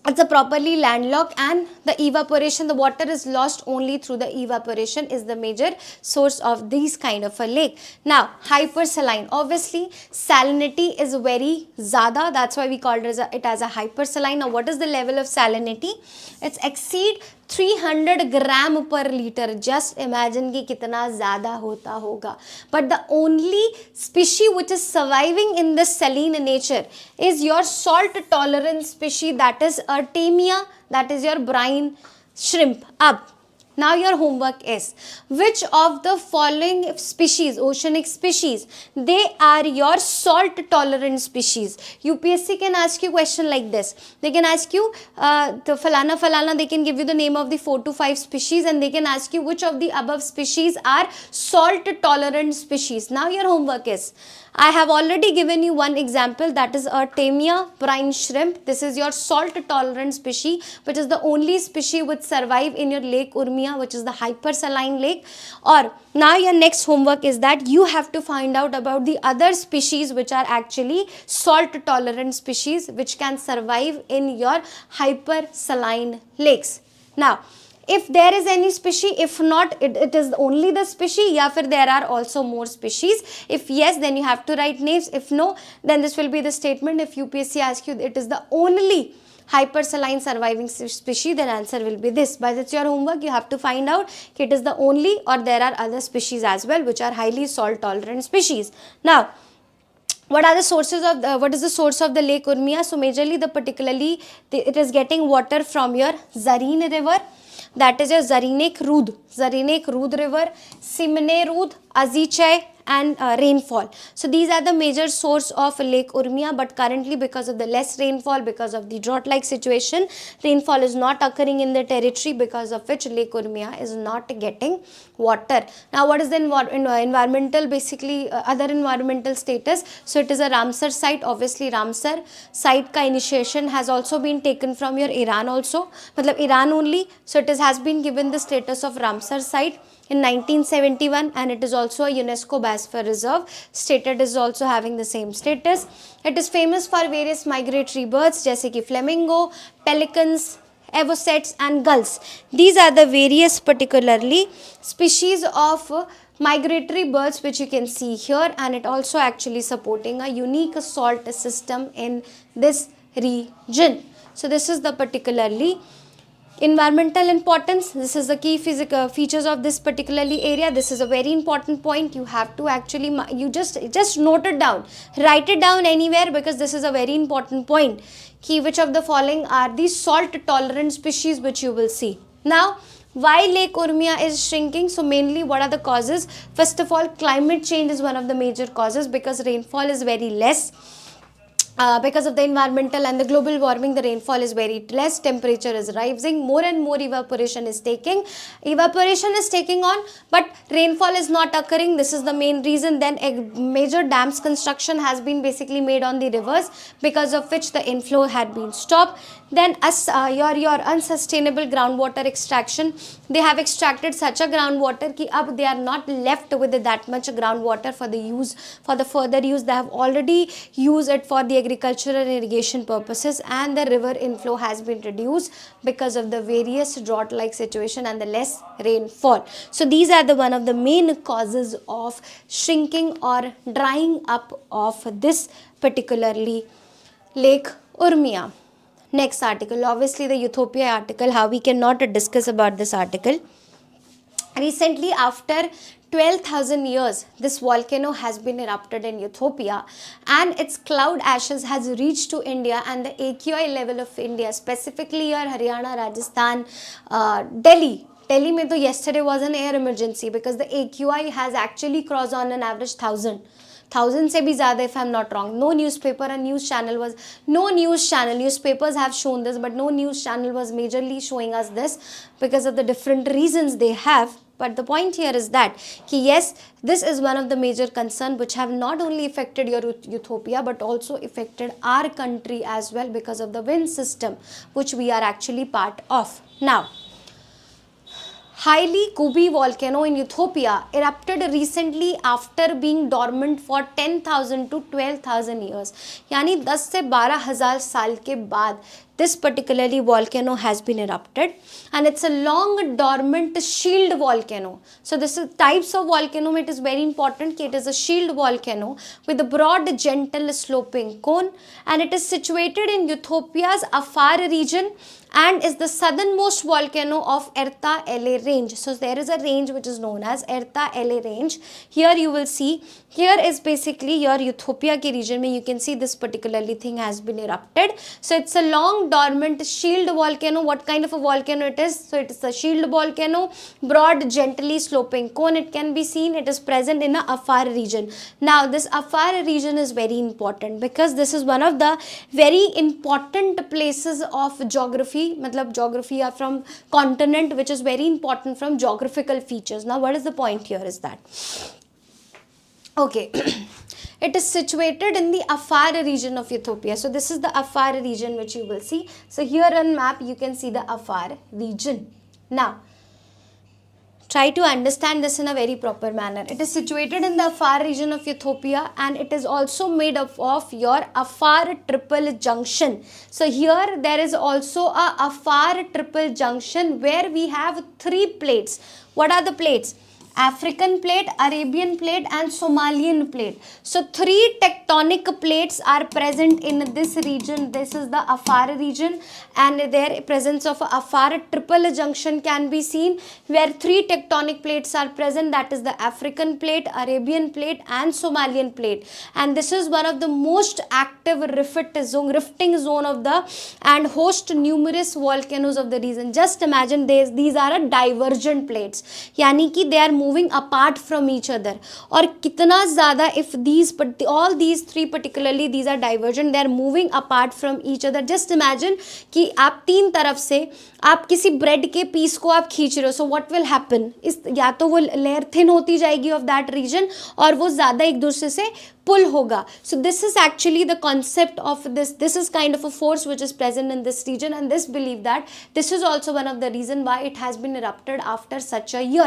it's a properly landlocked, and the evaporation, the water is lost only through the evaporation is the major source of these kind of a lake. Now hypersaline, obviously salinity is very zyada, that's why we called it as a hypersaline. Now what is the level of salinity? It's exceed 300 gram per liter. Just imagine कि कितना ज़्यादा होता होगा. But the only species which is surviving in this saline nature is your salt tolerant species, that is Artemia, that is your brine shrimp. Up. Now your homework is, which of the following species, oceanic species, they are your salt tolerant species? UPSC can ask you question like this. They can ask you the falana, they can give you the name of the 4 to 5 species, and they can ask you which of the above species are salt tolerant species. Now your homework is, I have already given you one example, that is Artemia brine shrimp. This is your salt tolerant species, which is the only species which survive in your Lake Urmia, which is the hypersaline lake. Or now your next homework is that you have to find out about the other species which are actually salt tolerant species which can survive in your hypersaline lakes. Now if there is any species, if not, it is only the species, या फिर there are also more species. If yes, then you have to write names. If no, then this will be the statement. If UPSC asks you it is the only hypersaline surviving species, then answer will be this. But it's your homework, you have to find out if it is the only or there are other species as well which are highly salt tolerant species. Now what are the sources of what is the source of the Lake Urmia? So majorly it is getting water from your Zarine river, that is your Zarinek Rud river, Simne Rud, Azichay and rainfall. So these are the major source of Lake Urmia, but currently because of the less rainfall, because of the drought like situation, rainfall is not occurring in the territory, because of which Lake Urmia is not getting water. Now what is the environmental, basically other environmental status? So it is a Ramsar site. Obviously Ramsar site ka initiation has also been taken from your Iran also, matlab Iran only. So it has been given the status of Ramsar site in 1971, and it is also a UNESCO Biosphere Reserve. Stated is also having the same status. It is famous for various migratory birds जैसे कि flamingo, pelicans, avocets and gulls. These are the various particularly species of migratory birds which you can see here, and it also actually supporting a unique salt system in this region. So this is the particularly environmental importance. This is the key physical features of this particularly area. This is a very important point. You have to actually, you just note it down, write it down anywhere, because this is a very important point. Key, which of the following are the salt tolerant species which you will see. Now why Lake Urmia is shrinking? So mainly what are the causes? First of all, climate change is one of the major causes, because rainfall is very less. Because of the environmental and the global warming, the rainfall is very less, temperature is rising, more and more evaporation is taking on, but rainfall is not occurring. This is the main reason. Then a major dams construction has been basically made on the rivers, because of which the inflow had been stopped. Then your unsustainable groundwater extraction, they have extracted such a groundwater ki ab they are not left with that much groundwater for the use, for the further use. They have already used it for the agricultural and irrigation purposes, and the river inflow has been reduced because of the various drought like situation and the less rainfall. So these are the one of the main causes of shrinking or drying up of this particularly Lake Urmia. Next article, obviously the Utopia article. How we cannot discuss about this article. Recently, after 12,000 years, this volcano has been erupted in Ethiopia, and its cloud ashes has reached to India, and the AQI level of India, specifically your Haryana, Rajasthan, Delhi mein to yesterday was an air emergency, because the AQI has actually crossed on an average 1,000 से भी ज़्यादा, if I'm not wrong. No newspaper and news channel was, no news channel, newspapers have shown this, but no news channel was majorly showing us this because of the different reasons they have. But the point here is that yes, this is one of the major concern which have not only affected your Utopia but also affected our country as well, because of the wind system which we are actually part of. Now, Haile Kubi volcano in Ethiopia erupted recently after being dormant for 10,000 to 12,000 years. यानी 10 से 12,000 साल के बाद this particularly volcano has been erupted, and it's a long dormant shield volcano. So this is types of volcano. It is very important. It is a shield volcano with a broad, gentle, sloping cone, and it is situated in Ethiopia's Afar region and is the southernmost volcano of Erta LA range. So there is a range which is known as Erta LA range. Here you will see, here is basically your Ethiopia ke region mein you can see this particularly thing has been erupted. So it's a long dormant shield volcano. What kind of a volcano it is? So it is a shield volcano, broad, gently sloping cone. It can be seen. It is present in the Afar region. Now this Afar region is very important because this is one of the very important places of geography. Matlab geography are from continent which is very important from geographical features. Now what is the point here is that, okay, it is situated in the Afar region of Ethiopia. So this is the Afar region which you will see. So here on map you can see the Afar region. Now try to understand this in a very proper manner. It is situated in the Afar region of Ethiopia, and it is also made up of your Afar triple junction. So here there is also a Afar triple junction where we have three plates. What are the plates? African plate, Arabian plate and Somalian plate. So three tectonic plates are present in this region. This is the Afar region, and their presence of Afar triple junction can be seen where three tectonic plates are present. That is the African plate, Arabian plate and Somalian plate. And this is one of the most active rifting zone of the and host numerous volcanoes of the region. Just imagine these are a divergent plates. Yani ki they are moving apart from each other. और कितना ज़्यादा if these but all these three particularly these are divergent, they are moving apart from each other. Just imagine कि आप तीन तरफ से आप किसी ब्रेड के पीस को आप खींच रहे हो, सो व्हाट विल हैपन, इस या तो वो लेयर थिन होती जाएगी ऑफ दैट रीजन और वो ज़्यादा एक दूसरे से पुल होगा. So this is actually the concept of this is kind of a force which is present in this region, and this believe that this is also one of the reason why it has been erupted after such a year.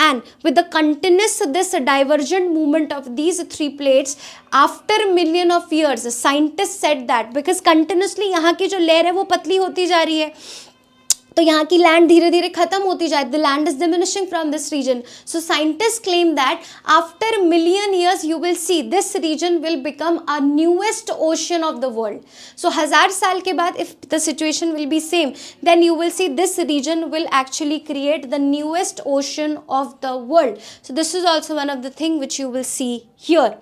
And with the continuous this divergent movement of these three plates after million of years, scientists said that because continuously यहाँ की जो layer है वो पतली होती जा रही है, तो यहाँ की लैंड धीरे धीरे खत्म होती जाए, the land is diminishing from this region. So scientist claim that after million years you will see this region will become a newest ocean of the world. So 1000 साल के बाद if the situation will be same, then you will see this region will actually create the newest ocean of the world. So this is also one of the thing which you will see here.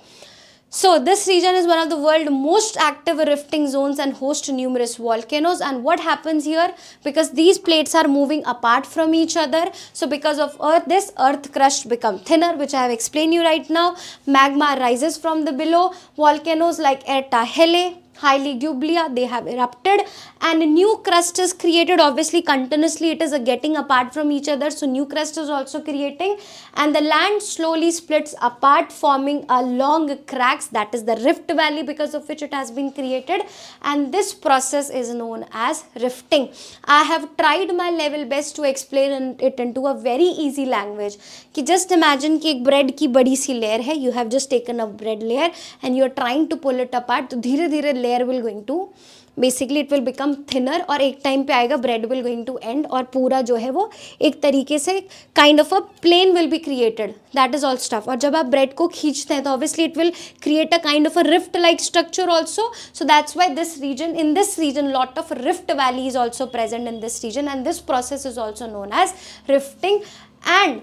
So this region is one of the world's most active rifting zones and hosts numerous volcanoes. And what happens here, because these plates are moving apart from each other, so because of this earth crust become thinner, which I have explained you right now. Magma rises from the below. Volcanoes like Erta Hele, Haile Gublia, they have erupted and new crust is created. Obviously continuously it is getting apart from each other, so new crust is also creating and the land slowly splits apart forming a long cracks, that is the rift valley because of which it has been created, and this process is known as rifting. I have tried my level best to explain it into a very easy language कि just imagine कि एक bread की बड़ी सी layer है, you have just taken a bread layer and you are trying to pull it apart, तो धीरे धीरे layer will going to basically it will become thinner और एक टाइम पे आएगा bread will going to end और पूरा जो है वो एक तरीके से kind of a plane will be created, that is all stuff. और जब आप bread को खींचते हैं तो obviously it will create a kind of a rift like structure also, so that's why this region, in this region lot of rift valley is also present in this region, and this process is also known as rifting. And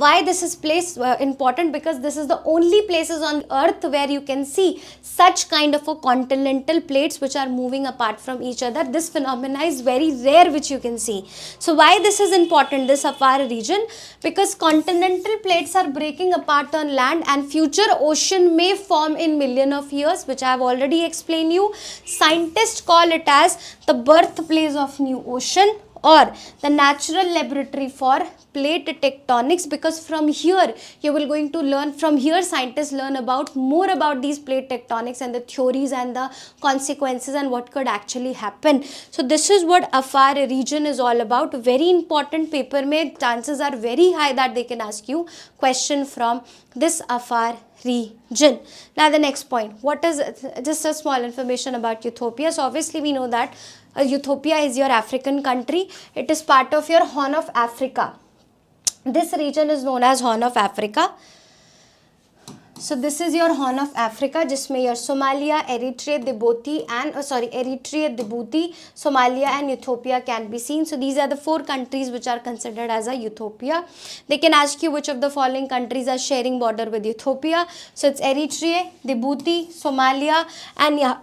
why this is place important, because this is the only places on earth where you can see such kind of a continental plates which are moving apart from each other. This phenomena is very rare which you can see. So why this is important, this afar region, because continental plates are breaking apart on land and future ocean may form in million of years, which I have already explained you. Scientists call it as the birthplace of new ocean or the natural laboratory for plate tectonics, because from here you will going to learn, from here scientists learn about more about these plate tectonics and the theories and the consequences and what could actually happen. So this is what afar region is all about. Very important paper mein chances are very high that they can ask you question from this afar region. Now the next point, what is just a small information about Ethiopia. So obviously we know that Ethiopia is your African country. It is part of your Horn of Africa. This region is known as Horn of Africa. So this is your Horn of Africa, जिसमें your Somalia, Eritrea, Djibouti and Eritrea, Djibouti, Somalia and Ethiopia can be seen. So these are the 4 countries which are considered as a Ethiopia. They can ask you which of the following countries are sharing border with Ethiopia. So it's Eritrea, Djibouti, Somalia, and yeah,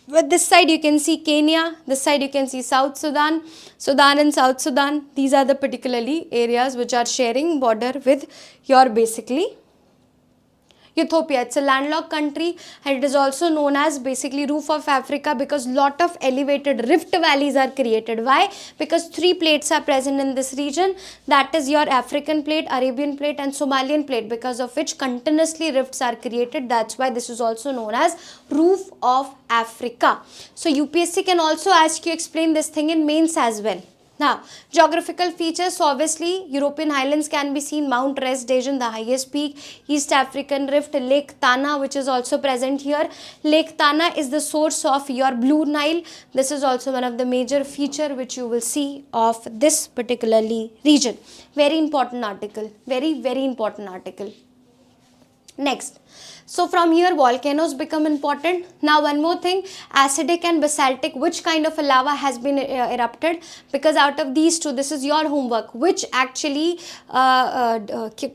with this side you can see Kenya, this side you can see South Sudan, Sudan and South Sudan. These are the particularly areas which are sharing border with your basically Ethiopia. It's a landlocked country and it is also known as basically roof of Africa because lot of elevated rift valleys are created. Why? Because 3 plates are present in this region, that is your African plate, Arabian plate and Somalian plate, because of which continuously rifts are created. That's why this is also known as roof of Africa. So UPSC can also ask you explain this thing in mains as well. Now, geographical features, so obviously European highlands can be seen, Mount Resdation, the highest peak, East African Rift, Lake Tana which is also present here. Lake Tana is the source of your Blue Nile. This is also one of the major feature which you will see of this particularly region. Very important article, very important article. Next, So from here volcanoes become important. Now one more thing, acidic and basaltic, which kind of a lava has been erupted, because out of these two, this is your homework, which actually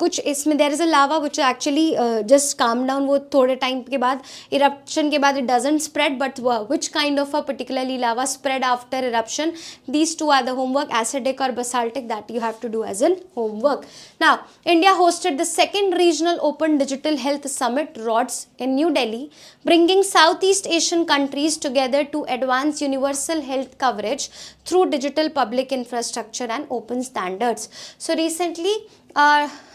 कुछ इसमें there is a lava which actually just calm down, वो थोड़े time के बाद eruption के बाद it doesn't spread, but which kind of a particularly lava spread after eruption. These two are the homework, acidic or basaltic, that you have to do as an homework. Now India hosted the second regional open digital health summit RODS in New Delhi, bringing Southeast Asian countries together to advance universal health coverage through digital public infrastructure and open standards. So recently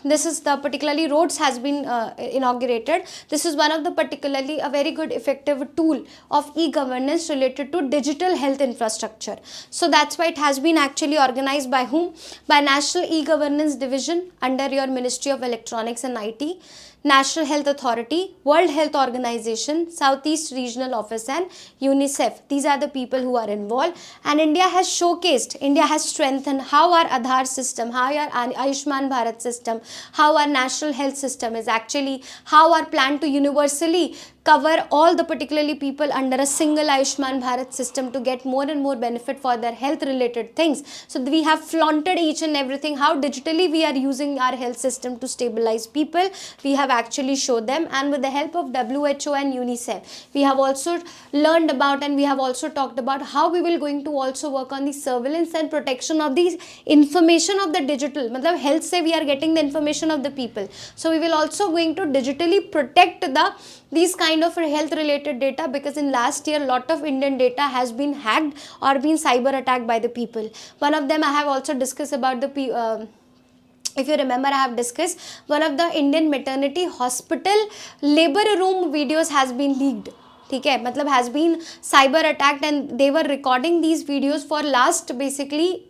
this is the particularly RODS has been inaugurated. This is one of the particularly a very good effective tool of e-governance related to digital health infrastructure. So that's why it has been actually organized by whom? By National E-Governance Division under your Ministry of Electronics and IT, National Health Authority, World Health Organization, Southeast Regional Office and UNICEF. These are the people who are involved, and India has showcased, India has strengthened how our Aadhaar system, how our Ayushman Bharat system, how our national health system is actually, how our plan to universally cover all the particularly people under a single Ayushman Bharat system to get more and more benefit for their health related things. So we have flaunted each and everything, how digitally we are using our health system to stabilize people. We have actually showed them, and with the help of WHO and UNICEF, we have also learned about and we have also talked about how we will going to also work on the surveillance and protection of the information of the digital, matlab health se we are getting the information of the people. So we will also going to digitally protect these kind of health related data, because in last year lot of Indian data has been hacked or been cyber attacked by the people. One of them I have also discussed about the if you remember, I have discussed one of the Indian maternity hospital labor room videos has been leaked. ठीक है, मतलब has been cyber attacked, and they were recording these videos for last basically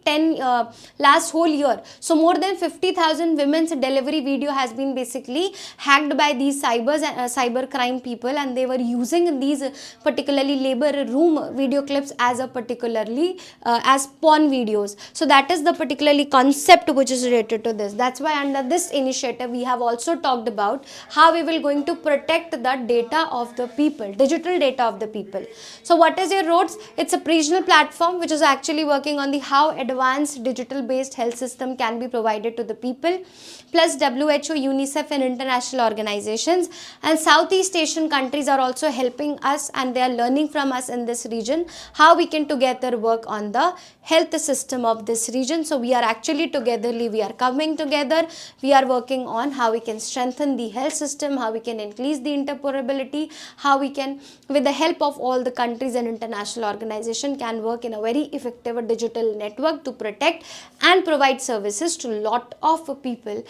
last whole year. So more than 50,000 women's delivery video has been basically hacked by these cyber crime people, and they were using these particularly labor room video clips as a particularly as porn videos. So that is the particularly concept which is related to this. That's why under this initiative we have also talked about how we will going to protect the data of the people, digital data of the people. So what is your RODS? It's a regional platform which is actually working on the how advanced digital based health system can be provided to the people, plus WHO, UNICEF and international organizations, and Southeast Asian countries are also helping us, and they are learning from us in this region how we can together work on the health system of this region. So we are actually togetherly, we are coming together, we are working on how we can strengthen the health system, how we can increase the interoperability, how we can, with the help of all the countries and international organization, can work in a very effective digital network to protect and provide services to lot of people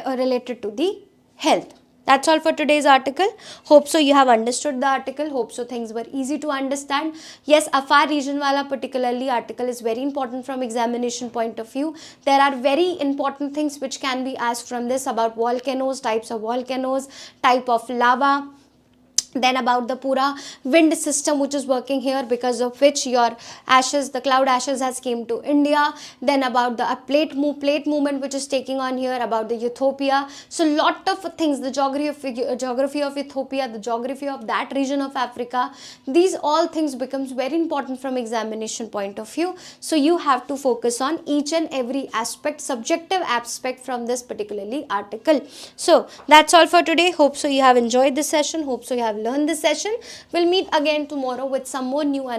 related to the health. That's all for today's article. Hope so you have understood the article. Hope so things were easy to understand. Yes, Afar region wala particularly article is very important from examination point of view. There are very important things which can be asked from this about volcanoes, types of volcanoes, type of lava, then about the pura wind system which is working here, because of which your ashes, the cloud ashes has came to India, then about the plate movement which is taking on here, about the Ethiopia. So lot of things, the geography of Ethiopia, the geography of that region of Africa, these all things becomes very important from examination point of view. So you have to focus on each and every aspect, subjective aspect from this particularly article. So that's all for today. Hope so you have enjoyed this session. Hope so you have learned this session. We'll meet again tomorrow with some more new